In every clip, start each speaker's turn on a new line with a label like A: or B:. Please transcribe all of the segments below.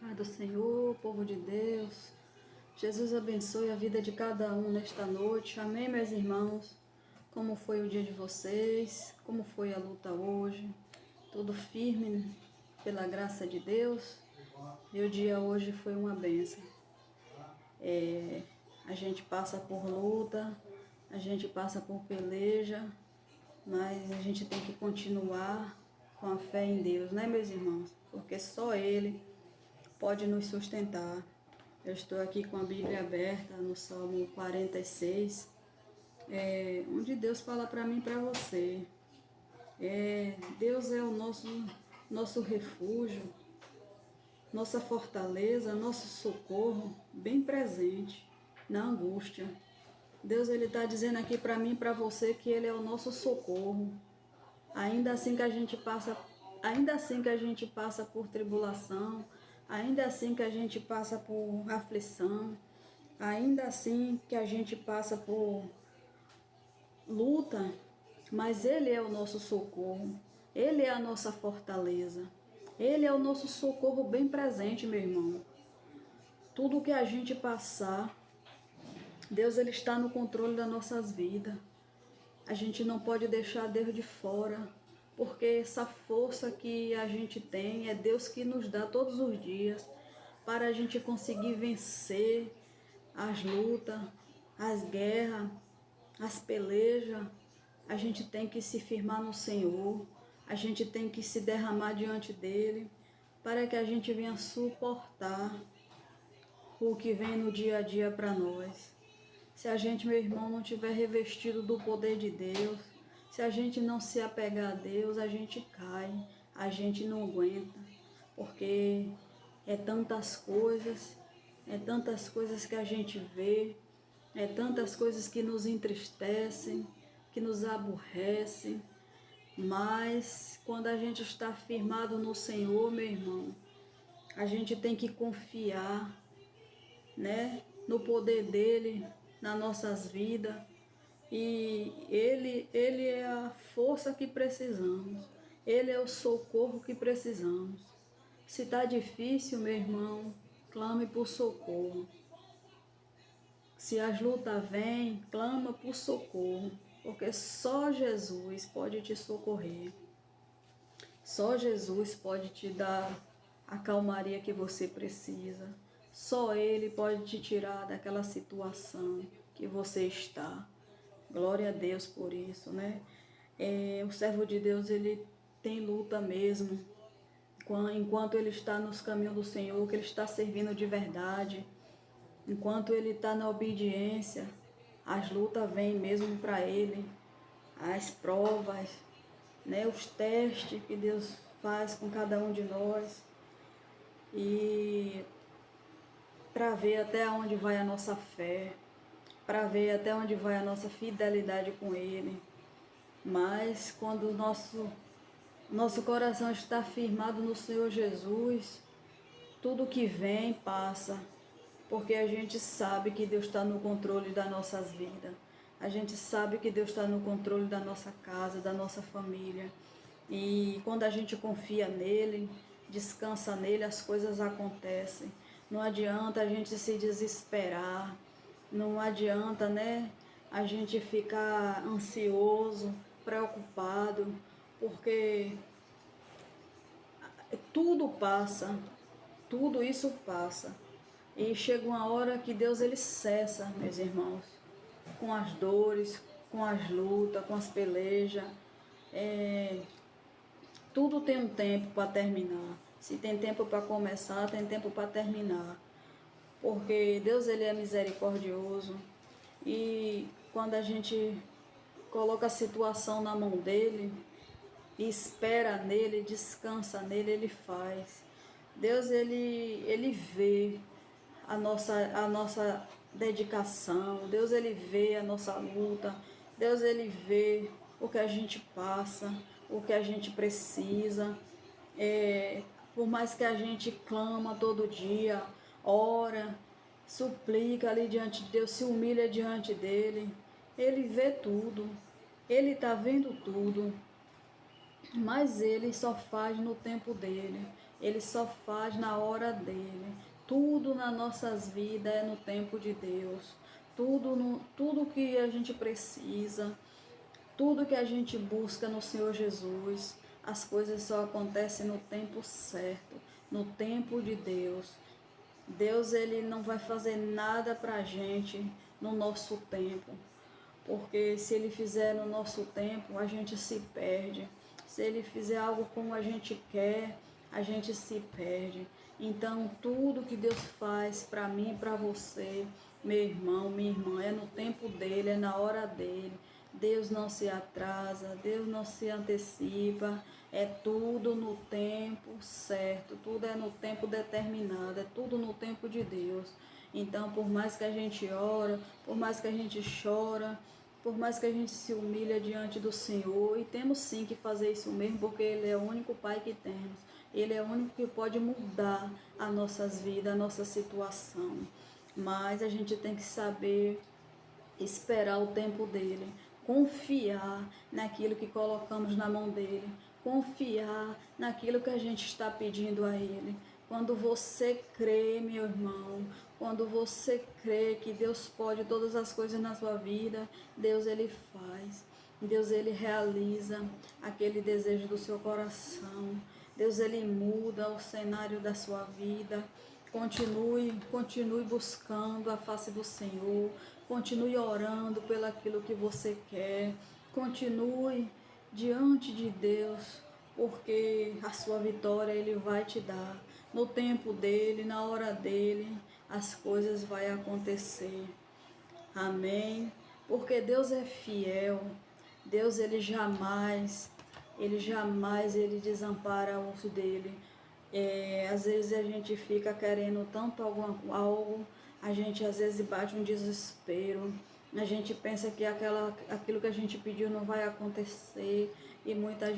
A: Pai do Senhor, povo de Deus, Jesus abençoe a vida de cada um nesta noite. Amém, meus irmãos? Como foi o dia de vocês? Como foi a luta hoje? Tudo firme pela graça de Deus? Meu dia hoje foi uma bênção. A gente passa por luta, a gente passa por peleja, mas a gente tem que continuar com a fé em Deus, né, meus irmãos? Porque só Ele pode nos sustentar. Eu estou aqui com a Bíblia aberta no Salmo 46, onde Deus fala para mim e para você. Deus é o nosso refúgio, nossa fortaleza, nosso socorro, bem presente na angústia. Deus ele está dizendo aqui para mim e para você que Ele é o nosso socorro. Ainda assim que a gente passa por tribulação, ainda assim que a gente passa por aflição, ainda assim que a gente passa por luta, mas Ele é o nosso socorro, Ele é a nossa fortaleza, Ele é o nosso socorro bem presente, meu irmão. Tudo que a gente passar, Deus ele está no controle das nossas vidas. A gente não pode deixar Deus de fora, porque essa força que a gente tem é Deus que nos dá todos os dias para a gente conseguir vencer as lutas, as guerras, as pelejas. A gente tem que se firmar no Senhor, a gente tem que se derramar diante dEle para que a gente venha suportar o que vem no dia a dia para nós. Se a gente, meu irmão, não tiver revestido do poder de Deus, se a gente não se apegar a Deus, a gente cai, a gente não aguenta, porque é tantas coisas que a gente vê, é tantas coisas que nos entristecem, que nos aborrecem, mas quando a gente está firmado no Senhor, meu irmão, a gente tem que confiar, né, no poder dele, nas nossas vidas. E ele é a força que precisamos. Ele é o socorro que precisamos. Se está difícil, meu irmão, clame por socorro. Se as lutas vêm, clama por socorro, porque só Jesus pode te socorrer. Só Jesus pode te dar a calmaria que você precisa. Só Ele pode te tirar daquela situação que você está. Glória a Deus por isso, né? O servo de Deus, ele tem luta mesmo. Enquanto ele está nos caminhos do Senhor, que ele está servindo de verdade, enquanto ele está na obediência, as lutas vêm mesmo para ele, as provas, né? Os testes que Deus faz com cada um de nós. E para ver até onde vai a nossa fé, para ver até onde vai a nossa fidelidade com Ele. Mas quando o nosso coração está firmado no Senhor Jesus, tudo que vem passa, porque a gente sabe que Deus está no controle das nossas vidas. A gente sabe que Deus está no controle da nossa casa, da nossa família. E quando a gente confia nele, descansa nele, as coisas acontecem. Não adianta a gente se desesperar, não adianta, né, a gente ficar ansioso, preocupado, porque tudo passa, tudo isso passa. E chega uma hora que Deus ele cessa, meus irmãos, com as dores, com as lutas, com as pelejas. Tudo tem um tempo para terminar. Se tem tempo para começar, tem tempo para terminar. Porque Deus ele é misericordioso. E quando a gente coloca a situação na mão dele, e espera nele, descansa nele, ele faz. Deus ele vê a nossa dedicação. Deus ele vê a nossa luta. Deus ele vê o que a gente passa, o que a gente precisa. Por mais que a gente clama todo dia, ora, suplica ali diante de Deus, se humilha diante dele, ele vê tudo, ele está vendo tudo, mas ele só faz no tempo dele. Ele só faz na hora dele. Tudo nas nossas vidas é no tempo de Deus. Tudo que a gente precisa, tudo que a gente busca no Senhor Jesus, as coisas só acontecem no tempo certo, no tempo de Deus. Deus, ele não vai fazer nada pra gente no nosso tempo, porque se ele fizer no nosso tempo, a gente se perde. Se ele fizer algo como a gente quer, a gente se perde. Então, tudo que Deus faz para mim e para você, meu irmão, minha irmã, é no tempo dele, é na hora dele. Deus não se atrasa, Deus não se antecipa, é tudo no tempo certo, tudo é no tempo determinado, é tudo no tempo de Deus. Então, por mais que a gente ora, por mais que a gente chora, por mais que a gente se humilha diante do Senhor, e temos sim que fazer isso mesmo, porque Ele é o único Pai que temos. Ele é o único que pode mudar as nossas vidas, a nossa situação. Mas a gente tem que saber esperar o tempo dele, confiar naquilo que colocamos na mão dele, confiar naquilo que a gente está pedindo a ele. Quando você crê, meu irmão, quando você crê que Deus pode todas as coisas na sua vida, Deus ele faz. Deus ele realiza aquele desejo do seu coração. Deus ele muda o cenário da sua vida. Continue buscando a face do Senhor. Continue orando pelo aquilo que você quer. Continue diante de Deus, porque a sua vitória ele vai te dar. No tempo dele, na hora dele, as coisas vão acontecer. Amém? Porque Deus é fiel. Deus ele desampara o osso dele. Às vezes a gente fica querendo tanto algo, a gente às vezes bate um desespero, a gente pensa que aquilo que a gente pediu não vai acontecer, e muitas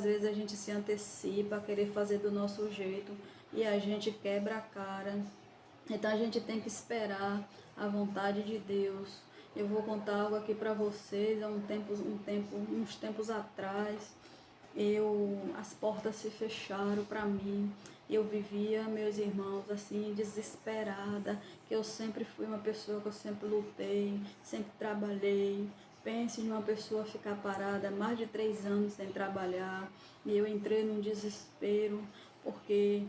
A: vezes a gente se antecipa a querer fazer do nosso jeito e a gente quebra a cara. Então a gente tem que esperar a vontade de Deus. Eu vou contar algo aqui para vocês. Há uns tempos atrás, as portas se fecharam para mim. Eu vivia, meus irmãos, assim, desesperada, que eu sempre fui uma pessoa que eu sempre lutei, sempre trabalhei. Pense em uma pessoa ficar parada mais de 3 anos sem trabalhar. E eu entrei num desespero, porque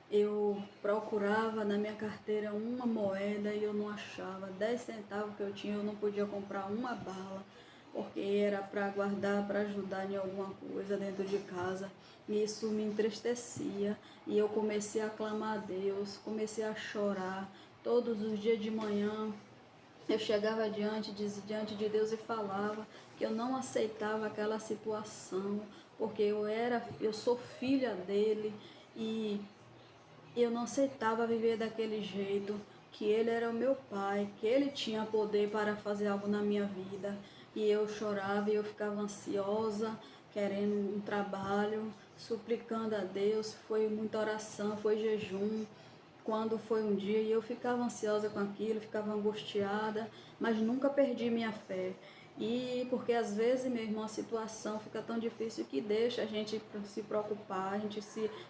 A: eu procurava na minha carteira uma moeda e eu não achava. 10 centavos que eu tinha, eu não podia comprar uma bala, porque era para guardar, para ajudar em alguma coisa dentro de casa. E isso me entristecia. E eu comecei a clamar a Deus, comecei a chorar. Todos os dias de manhã, eu chegava diante de Deus e falava que eu não aceitava aquela situação, porque eu sou filha dele, e eu não aceitava viver daquele jeito, que ele era o meu pai, que ele tinha poder para fazer algo na minha vida. E eu chorava e eu ficava ansiosa, querendo um trabalho, suplicando a Deus. Foi muita oração, foi jejum. Quando foi um dia e eu ficava ansiosa com aquilo, ficava angustiada, mas nunca perdi minha fé. E porque às vezes, meu irmão, a situação fica tão difícil que deixa a gente se preocupar, a gente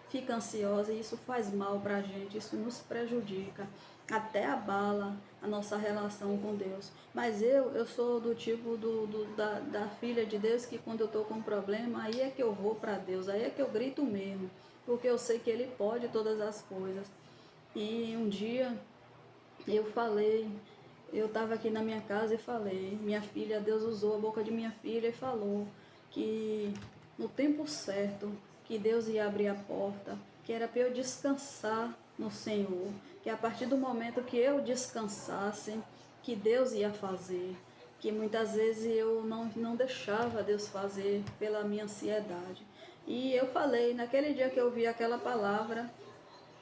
A: fica ansiosa, e isso faz mal para a gente, isso nos prejudica, até abala a nossa relação com Deus. Mas eu sou do tipo da filha de Deus, que quando eu estou com um problema, aí é que eu vou para Deus, aí é que eu grito mesmo, porque eu sei que Ele pode todas as coisas. E um dia eu estava aqui na minha casa e falei, minha filha, Deus usou a boca de minha filha e falou que no tempo certo, que Deus ia abrir a porta, que era para eu descansar no Senhor, que a partir do momento que eu descansasse, que Deus ia fazer, que muitas vezes eu não deixava Deus fazer pela minha ansiedade. E eu falei, naquele dia que eu vi aquela palavra,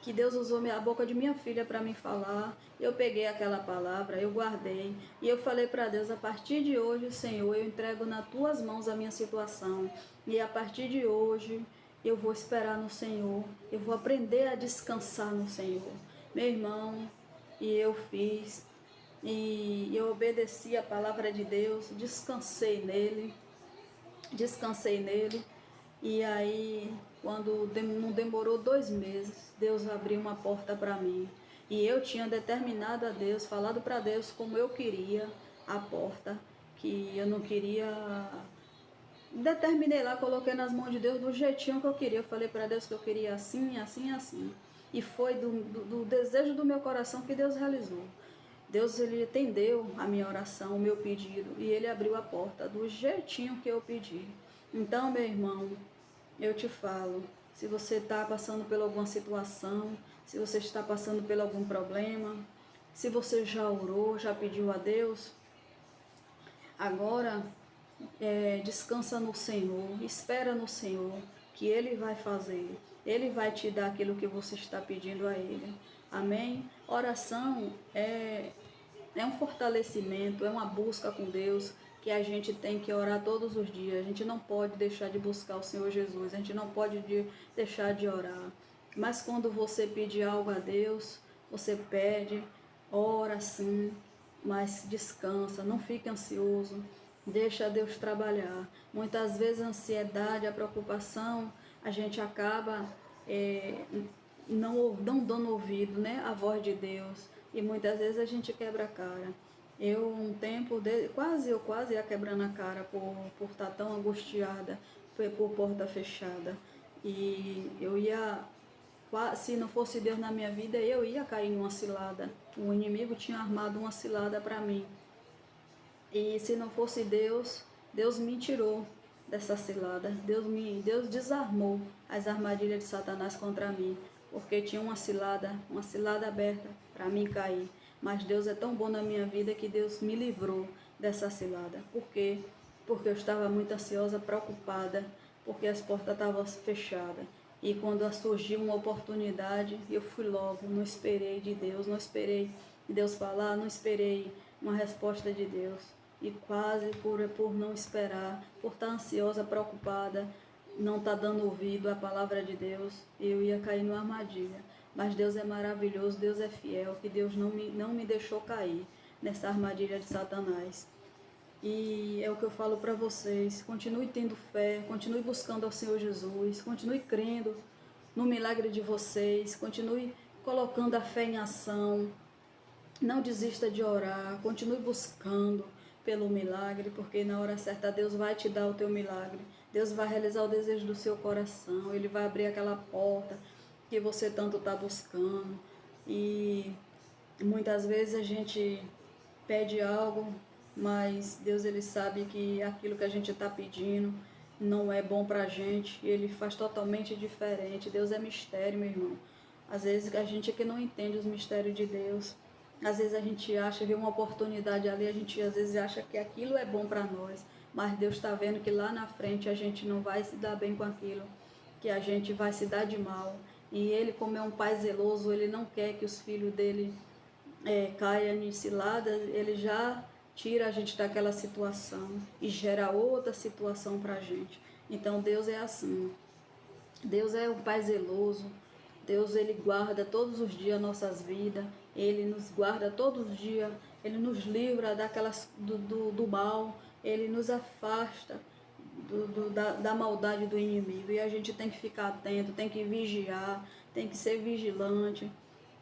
A: que Deus usou a boca de minha filha para me falar, eu peguei aquela palavra, eu guardei, e eu falei para Deus, a partir de hoje, Senhor, eu entrego nas tuas mãos a minha situação, e a partir de hoje eu vou esperar no Senhor, eu vou aprender a descansar no Senhor. Meu irmão, e eu fiz, e eu obedeci a palavra de Deus, descansei nele, e aí quando não demorou 2 meses, Deus abriu uma porta para mim. E eu tinha determinado a Deus, falado para Deus como eu queria a porta, que eu não queria. Determinei lá, coloquei nas mãos de Deus do jeitinho que eu queria. Eu falei para Deus que eu queria assim, assim, assim. E foi do desejo do meu coração que Deus realizou. Deus, ele atendeu a minha oração, o meu pedido, e ele abriu a porta do jeitinho que eu pedi. Então, meu irmão, eu te falo, se você está passando por alguma situação, se você está passando por algum problema, se você já orou, já pediu a Deus, agora descansa no Senhor, espera no Senhor, que Ele vai fazer. Ele vai te dar aquilo que você está pedindo a Ele. Amém? Oração é um fortalecimento, é uma busca com Deus, que a gente tem que orar todos os dias. A gente não pode deixar de buscar o Senhor Jesus, a gente não pode deixar de orar. Mas quando você pedir algo a Deus, você pede, ora sim, mas descansa, não fique ansioso, deixa Deus trabalhar. Muitas vezes a ansiedade, a preocupação, a gente acaba não dando ouvido, né, à voz de Deus. E muitas vezes a gente quebra a cara. Eu, um tempo, eu quase ia quebrando a cara por estar tão angustiada, por porta fechada. E eu ia, se não fosse Deus na minha vida, eu ia cair numa cilada. O inimigo tinha armado uma cilada para mim. E se não fosse Deus, Deus me tirou dessa cilada. Deus desarmou as armadilhas de Satanás contra mim, porque tinha uma cilada aberta para mim cair. Mas Deus é tão bom na minha vida que Deus me livrou dessa cilada. Por quê? Porque eu estava muito ansiosa, preocupada, porque as portas estavam fechadas. E quando surgiu uma oportunidade, eu fui logo, não esperei de Deus, não esperei Deus falar, não esperei uma resposta de Deus. E quase por não esperar, por estar ansiosa, preocupada, não estar dando ouvido à palavra de Deus, eu ia cair numa armadilha. Mas Deus é maravilhoso, Deus é fiel, que Deus não me deixou cair nessa armadilha de Satanás. E é o que eu falo para vocês, continue tendo fé, continue buscando ao Senhor Jesus, continue crendo no milagre de vocês, continue colocando a fé em ação, não desista de orar, continue buscando pelo milagre, porque na hora certa Deus vai te dar o teu milagre, Deus vai realizar o desejo do seu coração, Ele vai abrir aquela porta que você tanto está buscando. E muitas vezes a gente pede algo, mas Deus, ele sabe que aquilo que a gente está pedindo não é bom para a gente, e Ele faz totalmente diferente. Deus é mistério, meu irmão. Às vezes a gente é que não entende os mistérios de Deus. Às vezes a gente acha, vê uma oportunidade ali, a gente às vezes acha que aquilo é bom para nós, mas Deus está vendo que lá na frente a gente não vai se dar bem com aquilo, que a gente vai se dar de mal. E Ele, como é um pai zeloso, Ele não quer que os filhos dele caiam em ciladas, Ele já tira a gente daquela situação e gera outra situação para a gente. Então Deus é assim, Deus é um pai zeloso, Deus, ele guarda todos os dias nossas vidas, Ele nos guarda todos os dias, Ele nos livra do mal, Ele nos afasta da maldade do inimigo. E a gente tem que ficar atento, tem que vigiar, tem que ser vigilante,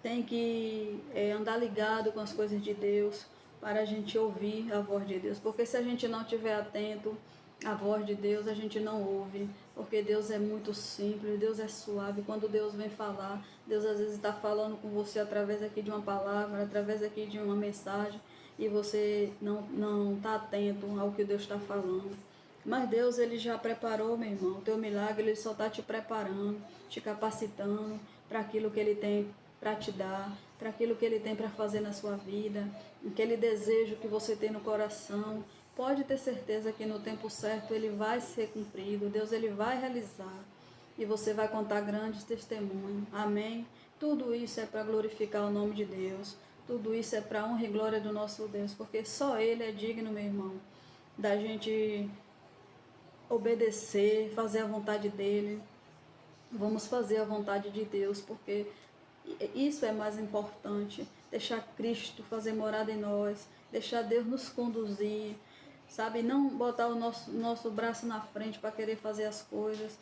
A: tem que andar ligado com as coisas de Deus, para a gente ouvir a voz de Deus. Porque se a gente não estiver atento à voz de Deus, a gente não ouve. Porque Deus é muito simples, Deus é suave. Quando Deus vem falar, Deus às vezes está falando com você através aqui de uma palavra, através aqui de uma mensagem, e você não está atento ao que Deus está falando. Mas Deus, ele já preparou, meu irmão, o teu milagre, ele só está te preparando, te capacitando para aquilo que ele tem para te dar, para aquilo que Ele tem para fazer na sua vida, aquele desejo que você tem no coração. Pode ter certeza que no tempo certo Ele vai ser cumprido, Deus, Ele vai realizar, e você vai contar grandes testemunhos. Amém? Tudo isso é para glorificar o nome de Deus, tudo isso é para a honra e glória do nosso Deus, porque só Ele é digno, meu irmão, da gente obedecer, fazer a vontade dEle. Vamos fazer a vontade de Deus, porque isso é mais importante, deixar Cristo fazer morada em nós, deixar Deus nos conduzir, sabe? Não botar o nosso braço na frente para querer fazer as coisas,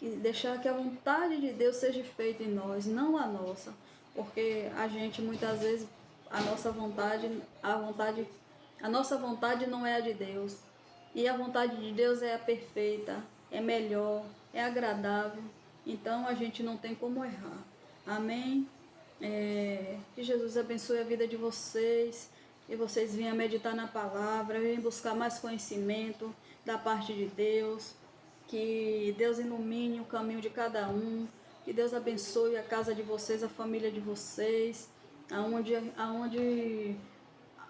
A: e deixar que a vontade de Deus seja feita em nós, não a nossa, porque a gente muitas vezes a nossa vontade, a nossa vontade não é a de Deus. E a vontade de Deus é a perfeita, é melhor, é agradável. Então a gente não tem como errar. Amém? Que Jesus abençoe a vida de vocês. Que vocês venham meditar na palavra, venham buscar mais conhecimento da parte de Deus. Que Deus ilumine o caminho de cada um. Que Deus abençoe a casa de vocês, a família de vocês. Aonde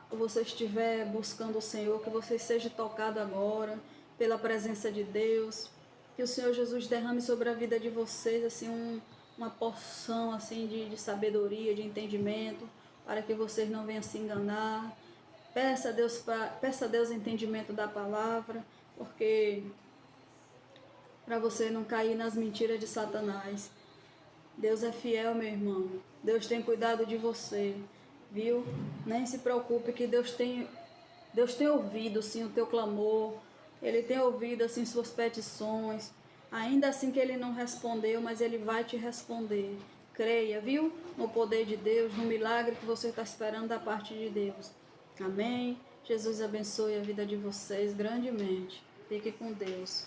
A: você estiver buscando o Senhor, que você seja tocado agora pela presença de Deus, que o Senhor Jesus derrame sobre a vida de vocês assim uma porção assim de sabedoria, de entendimento, para que vocês não venham se enganar. Peça a Deus entendimento da palavra, porque para você não cair nas mentiras de Satanás. Deus é fiel, meu irmão. Deus tem cuidado de você, viu? Nem se preocupe que Deus tem ouvido sim o teu clamor. Ele tem ouvido assim suas petições. Ainda assim que ele não respondeu, mas ele vai te responder. Creia, viu? No poder de Deus, no milagre que você está esperando da parte de Deus. Amém? Jesus abençoe a vida de vocês grandemente. Fique com Deus.